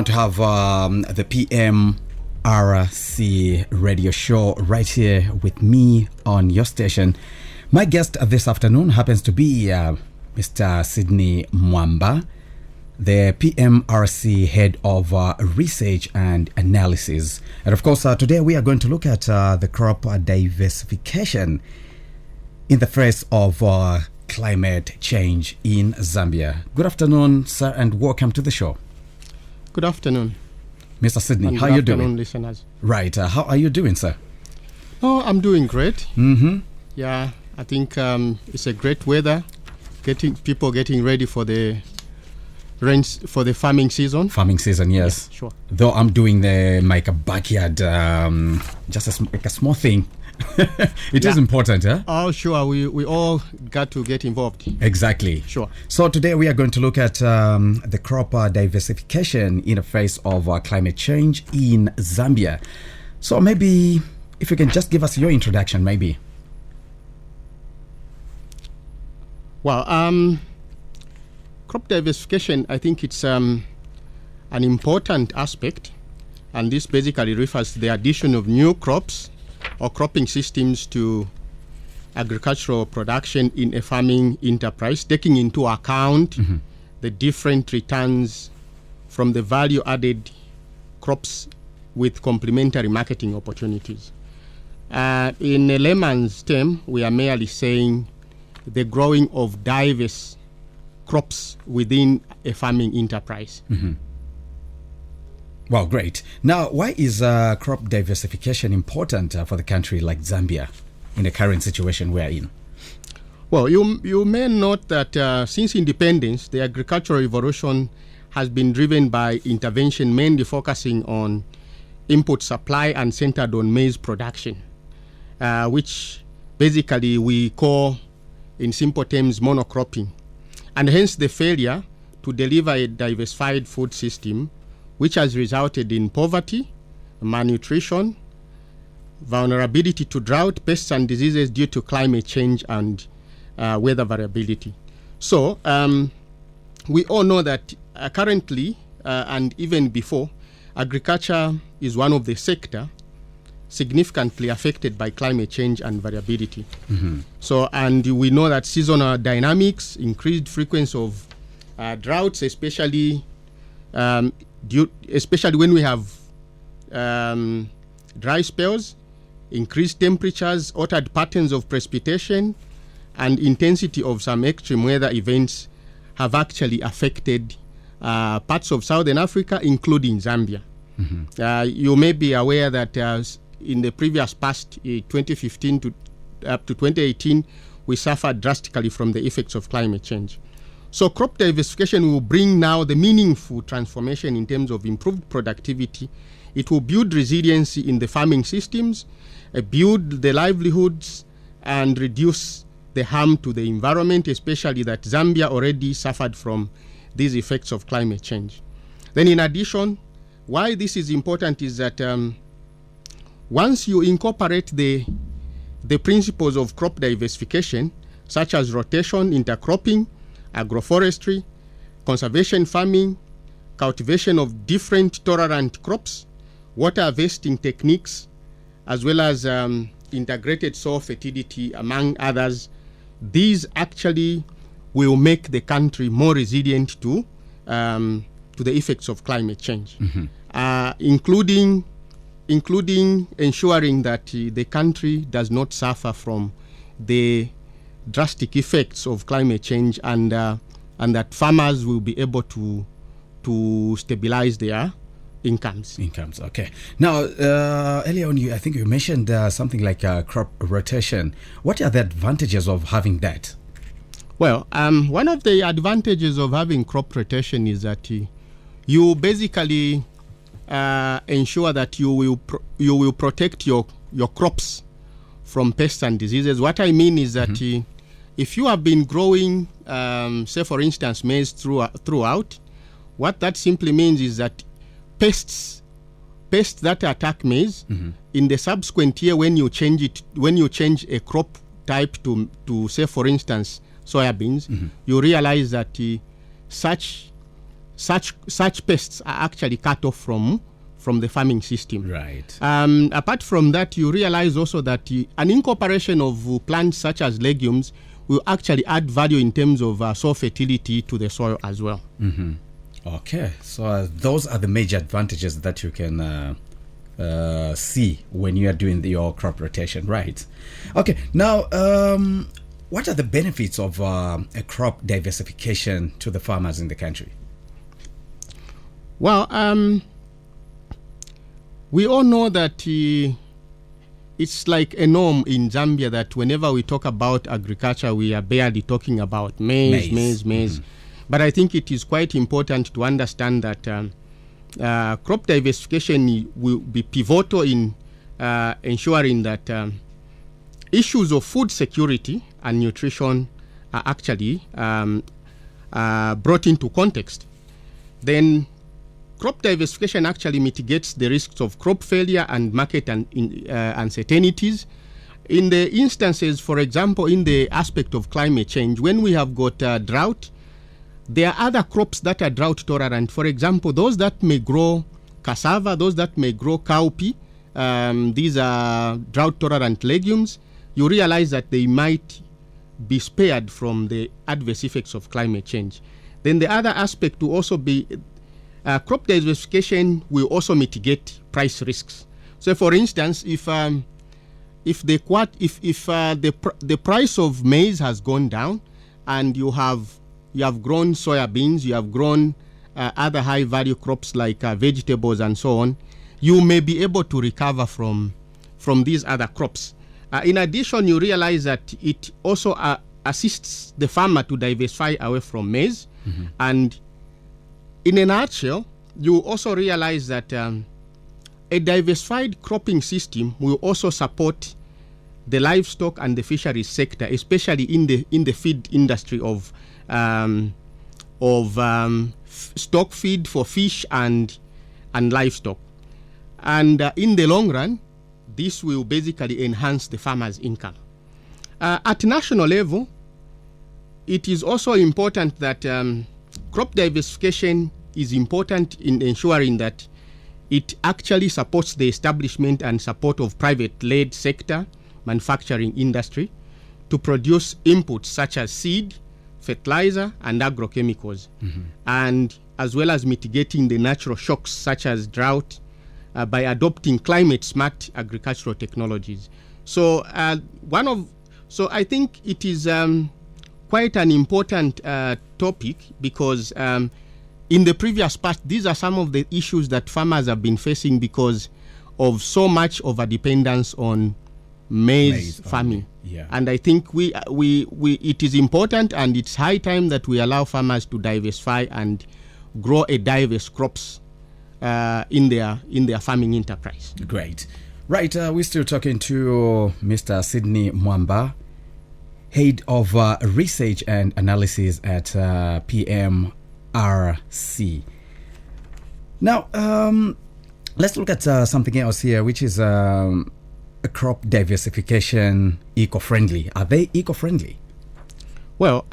want to have the PMRC radio show right here with me on your station. My guest this afternoon happens to be Mr. Sydney Mwamba, the PMRC head of research and analysis. And of course, today we are going to look at the crop diversification in the face of climate change in Zambia. Good afternoon, sir, and welcome to the show. Good afternoon. Mr. Sydney, And how good are you afternoon, doing? listeners. Right, how are you doing, sir? Oh, I'm doing great. Mm-hmm. Yeah, I think it's a great weather. People getting ready for the rains for the farming season. Farming season, yes. Yeah, sure. Though I'm doing like a backyard, just like a small thing. It is important, huh? Oh, sure. We all got to get involved. Exactly. Sure. So today we are going to look at the crop diversification in the face of climate change in Zambia. So maybe if you can just give us your introduction, maybe. Well, crop diversification, I think it's an important aspect, and this basically refers to the addition of new crops or cropping systems to agricultural production in a farming enterprise, taking into account the different returns from the value-added crops with complementary marketing opportunities. In a layman's term, we are merely saying the growing of diverse crops within a farming enterprise. Well, great. Now, why is crop diversification important for the country like Zambia in the current situation we are in? Well, you may note that since independence, the agricultural revolution has been driven by intervention mainly focusing on input supply and centered on maize production, which basically we call, in simple terms, monocropping, and hence the failure to deliver a diversified food system, which has resulted in poverty, malnutrition, vulnerability to drought, pests and diseases due to climate change and weather variability. So we all know that currently and even before, agriculture is one of the sector significantly affected by climate change and variability. So, and we know that seasonal dynamics, increased frequency of droughts, especially when we have dry spells, increased temperatures, altered patterns of precipitation, and intensity of some extreme weather events have actually affected parts of Southern Africa, including Zambia. You may be aware that in the previous past, 2015 to up to 2018, we suffered drastically from the effects of climate change. So crop diversification will bring now the meaningful transformation in terms of improved productivity. It will build resiliency in the farming systems, build the livelihoods, and reduce the harm to the environment, especially that Zambia already suffered from these effects of climate change. Then in addition, why this is important is that once you incorporate the principles of crop diversification, such as rotation, intercropping, agroforestry, conservation farming, cultivation of different tolerant crops, water harvesting techniques, as well as integrated soil fertility, among others, these actually will make the country more resilient to the effects of climate change, including ensuring that the country does not suffer from the drastic effects of climate change, and that farmers will be able to stabilize their incomes. Okay. Now, earlier on, I think you mentioned something like crop rotation. What are the advantages of having that? Well, one of the advantages of having crop rotation is that you basically ensure that you will protect your crops from pests and diseases. What I mean is that if you have been growing, say for instance, maize throughout, what that simply means is that pests that attack maize in the subsequent year, when you change a crop type to say for instance soybeans, you realize that such such pests are actually cut off from the farming system. Right. Apart from that, you realize also that an incorporation of plants such as legumes will actually add value in terms of soil fertility to the soil as well. Mm-hmm. Okay, so those are the major advantages that you can see when you are doing your crop rotation, right? Okay, now what are the benefits of a crop diversification to the farmers in the country? Well, we all know that it's like a norm in Zambia that whenever we talk about agriculture, we are barely talking about maize. Mm-hmm. But I think it is quite important to understand that crop diversification will be pivotal in ensuring that issues of food security and nutrition are actually brought into context. Then crop diversification actually mitigates the risks of crop failure and market uncertainties. In the instances, for example, in the aspect of climate change, when we have got drought, there are other crops that are drought tolerant. For example, those that may grow cassava, those that may grow cowpea, these are drought tolerant legumes. You realize that they might be spared from the adverse effects of climate change. Then the other aspect will also be crop diversification will also mitigate price risks. So, for instance, if the price of maize has gone down, and you have grown soybeans, you have grown other high value crops like vegetables and so on, you may be able to recover from these other crops. In addition, you realize that it also assists the farmer to diversify away from maize. Mm-hmm. And in a nutshell, you also realize that a diversified cropping system will also support the livestock and the fisheries sector, especially in the feed industry of stock feed for fish and livestock. And in the long run, this will basically enhance the farmer's income. At national level, it is also important that crop diversification is important in ensuring that it actually supports the establishment and support of private-led sector manufacturing industry to produce inputs such as seed, fertilizer, and agrochemicals, mm-hmm. and as well as mitigating the natural shocks such as drought by adopting climate-smart agricultural technologies. So I think it is quite an important topic because in the previous part, these are some of the issues that farmers have been facing because of so much of a dependence on maize farming. Yeah. And I think it is important, and it's high time that we allow farmers to diversify and grow a diverse crops in their farming enterprise. Great. Right, we're still talking to Mr. Sidney Mwamba, Head of Research and Analysis at PMRC. Now, let's look at something else here, which is a crop diversification eco-friendly. Are they eco-friendly? Well,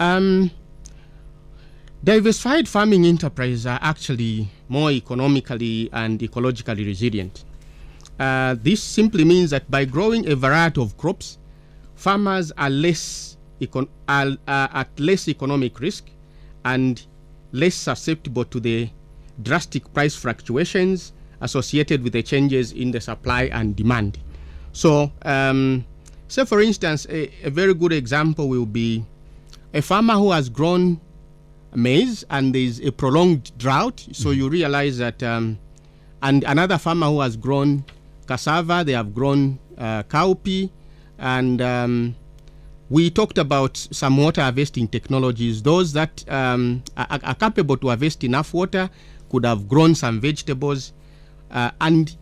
diversified farming enterprises are actually more economically and ecologically resilient. This simply means that by growing a variety of crops, farmers are at less economic risk and less susceptible to the drastic price fluctuations associated with the changes in the supply and demand. So, say for instance, a very good example will be a farmer who has grown maize and there is a prolonged drought. So you realize that, and another farmer who has grown cassava, they have grown cowpea, and we talked about some water harvesting technologies. Those that are capable to harvest enough water could have grown some vegetables, and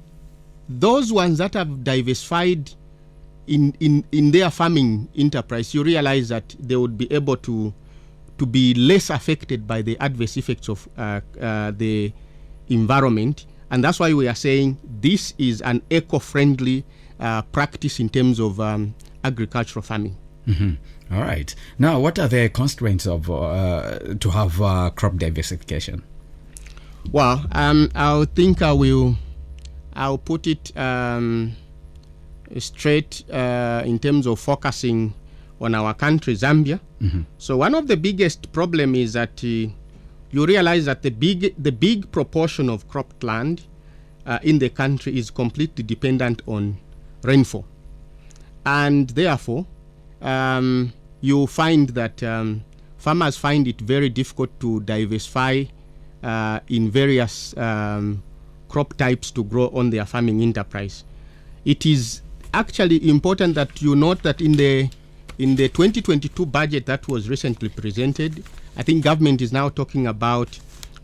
those ones that have diversified in their farming enterprise, you realize that they would be able to be less affected by the adverse effects of the environment. And that's why we are saying this is an eco-friendly practice in terms of agricultural farming. Mm-hmm. All right. Now, what are the constraints of to have crop diversification? Well, I think I'll put it straight in terms of focusing on our country, Zambia. So one of the biggest problem is that you realize that the big proportion of cropped land in the country is completely dependent on rainfall, and therefore you find that farmers find it very difficult to diversify in various crop types to grow on their farming enterprise. It is actually important that you note that in the 2022 budget that was recently presented, I think government is now talking about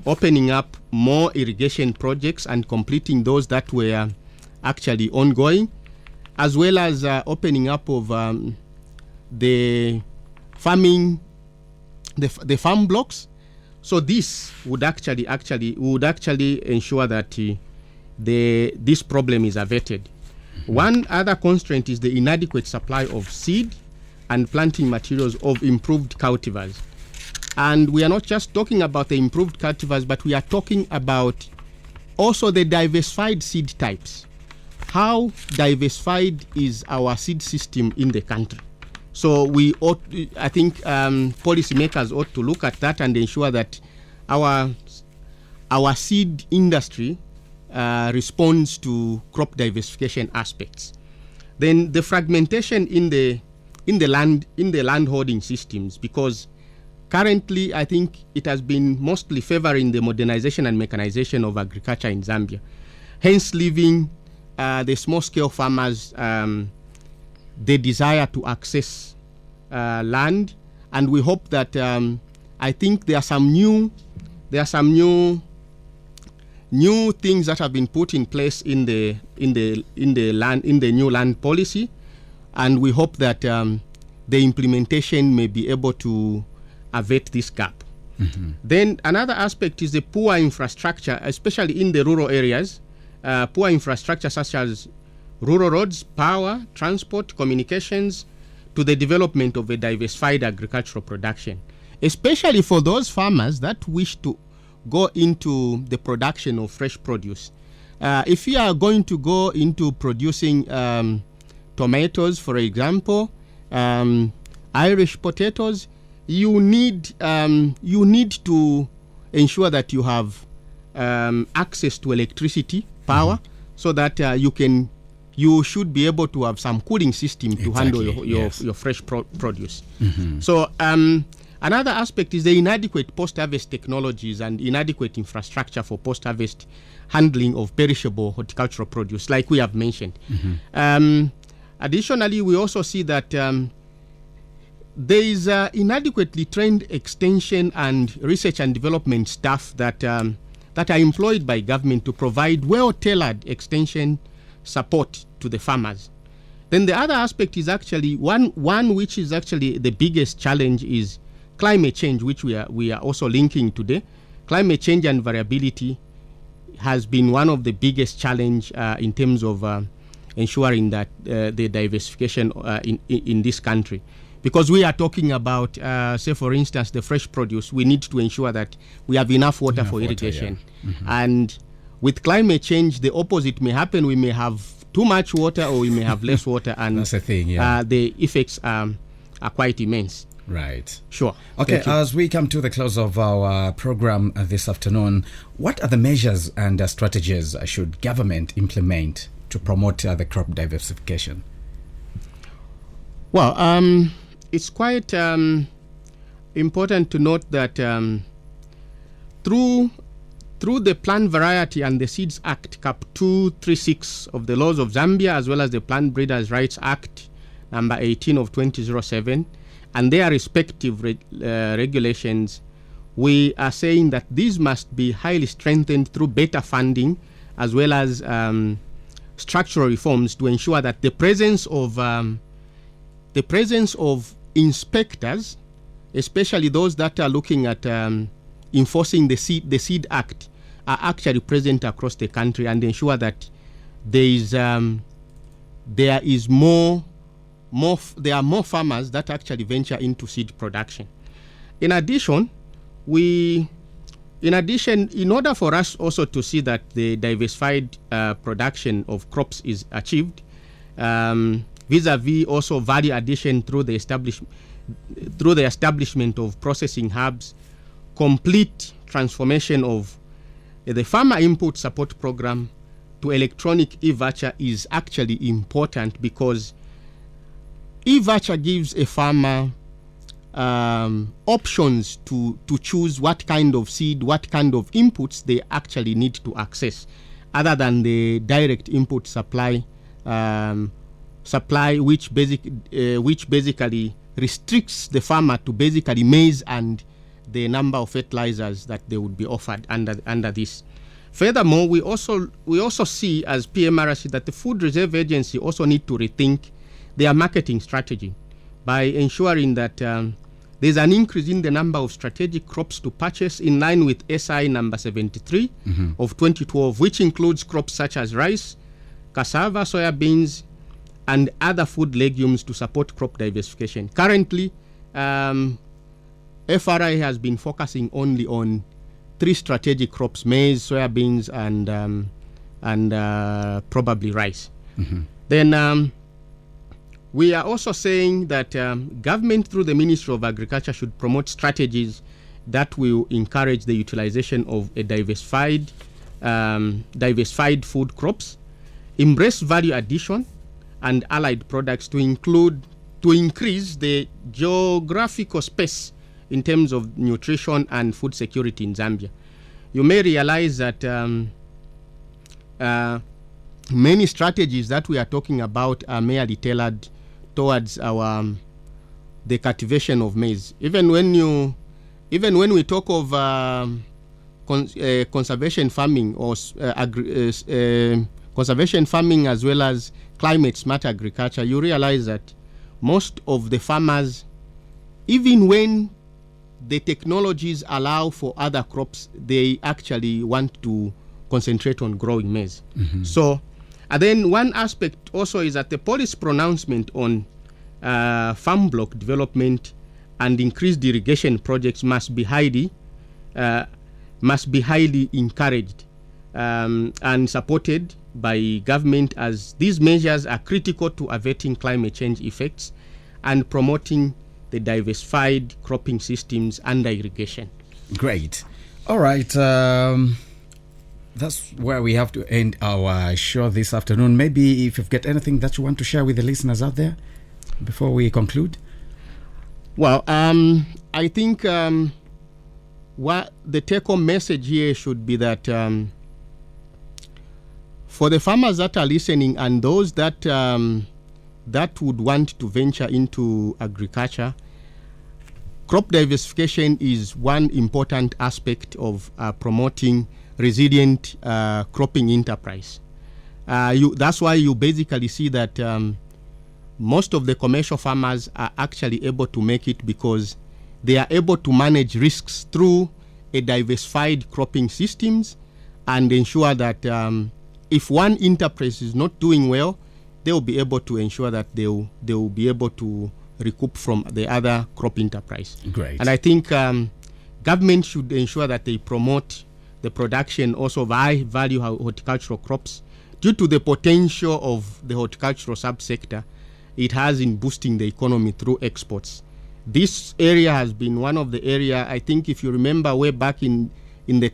opening up more irrigation projects and completing those that were actually ongoing, as well as opening up of the farm blocks. So this would actually ensure that this problem is averted. One other constraint is the inadequate supply of seed and planting materials of improved cultivars. And we are not just talking about the improved cultivars, but we are talking about also the diversified seed types. How diversified is our seed system in the country? So I think policymakers ought to look at that and ensure that our seed industry responds to crop diversification aspects. Then the fragmentation in the land holding systems, because currently I think it has been mostly favoring the modernization and mechanization of agriculture in Zambia, hence leaving the small scale farmers the desire to access land. And we hope that I think there are some new things that have been put in place in the new land policy, and we hope that the implementation may be able to avert this gap. Then another aspect is the poor infrastructure, especially in the rural areas. Poor infrastructure such as rural roads, power, transport, communications, to the development of a diversified agricultural production, especially for those farmers that wish to go into the production of fresh produce. If you are going to go into producing tomatoes, for example, Irish potatoes, you need to ensure that you have access to electricity, power, so that you should be able to have some cooling system to handle your fresh produce. So another aspect is the inadequate post-harvest technologies and inadequate infrastructure for post-harvest handling of perishable horticultural produce, like we have mentioned. Additionally, we also see that there is inadequately trained extension and research and development staff that are employed by government to provide well-tailored extension support to the farmers. Then the other aspect is actually one which is actually the biggest challenge is climate change, which we are also linking today. Climate change and variability has been one of the biggest challenge in terms of ensuring that the diversification in this country. Because we are talking about, say for instance, the fresh produce, we need to ensure that we have enough water for irrigation. And with climate change, the opposite may happen. We may have too much water or we may have less water, and that's the thing, the effects are quite immense. Right. Sure. Okay, as we come to the close of our program this afternoon, what are the measures and strategies should government implement to promote the crop diversification? Well, it's quite important to note that through the Plant Variety and the Seeds Act, Cap 236 of the laws of Zambia, as well as the Plant Breeders' Rights Act, number 18 of 2007, and their respective regulations, we are saying that these must be highly strengthened through better funding, as well as structural reforms to ensure that the presence of inspectors, especially those that are looking at enforcing the Seed Act, are actually present across the country and ensure that there are more farmers that actually venture into seed production. In addition, we In addition, in order for us also to see that the diversified production of crops is achieved, vis-a-vis also value addition through the establishment of processing hubs, complete transformation of the farmer input support program to electronic e-voucher is actually important, because e-voucher gives a farmer options to choose what kind of seed, what kind of inputs they actually need to access, other than the direct input supply, which basically restricts the farmer to basically maize and the number of fertilizers that they would be offered under this. Furthermore, we also see as PMRC that the Food Reserve Agency also need to rethink their marketing strategy by ensuring that there's an increase in the number of strategic crops to purchase in line with SI number 73 of 2012, which includes crops such as rice, cassava, soybeans, and other food legumes to support crop diversification. Currently, FRI has been focusing only on 3 strategic crops: maize, soybeans, and probably rice. Then we are also saying that government through the Ministry of Agriculture should promote strategies that will encourage the utilization of a diversified food crops, embrace value addition and allied products to increase the geographical space in terms of nutrition and food security in Zambia. You may realize that many strategies that we are talking about are merely tailored towards the cultivation of maize. Even when we talk of conservation farming or conservation farming as well as climate smart agriculture, you realize that most of the farmers, even when the technologies allow for other crops, they actually want to concentrate on growing maize. So, and then one aspect also is that the policy pronouncement on farm block development and increased irrigation projects must be highly encouraged and supported by government, as these measures are critical to averting climate change effects and promoting the diversified cropping systems under irrigation. Great. All right. That's where we have to end our show this afternoon. Maybe if you've got anything that you want to share with the listeners out there before we conclude. Well, I think what the take-home message here should be that for the farmers that are listening and those that would want to venture into agriculture, crop diversification is one important aspect of promoting resilient cropping enterprise. That's why you basically see that most of the commercial farmers are actually able to make it, because they are able to manage risks through a diversified cropping systems and ensure that if one enterprise is not doing well, they will be able to ensure that they will be able to recoup from the other crop enterprise. Great. And I think government should ensure that they promote the production also of high value horticultural crops due to the potential of the horticultural subsector it has in boosting the economy through exports. This area has been one of the area, I think if you remember way back in the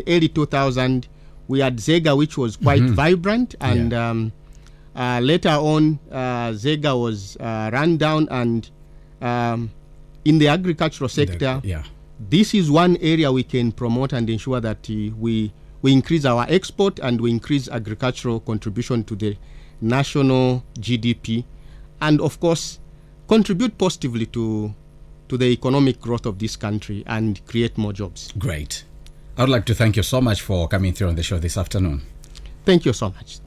early 2000s, we had Zega, which was quite vibrant, and later on Zega was run down, and in the agricultural sector, this is one area we can promote and ensure that we increase our export and we increase agricultural contribution to the national GDP, and of course contribute positively to the economic growth of this country and create more jobs. Great. I would like to thank you so much for coming through on the show this afternoon. Thank you so much.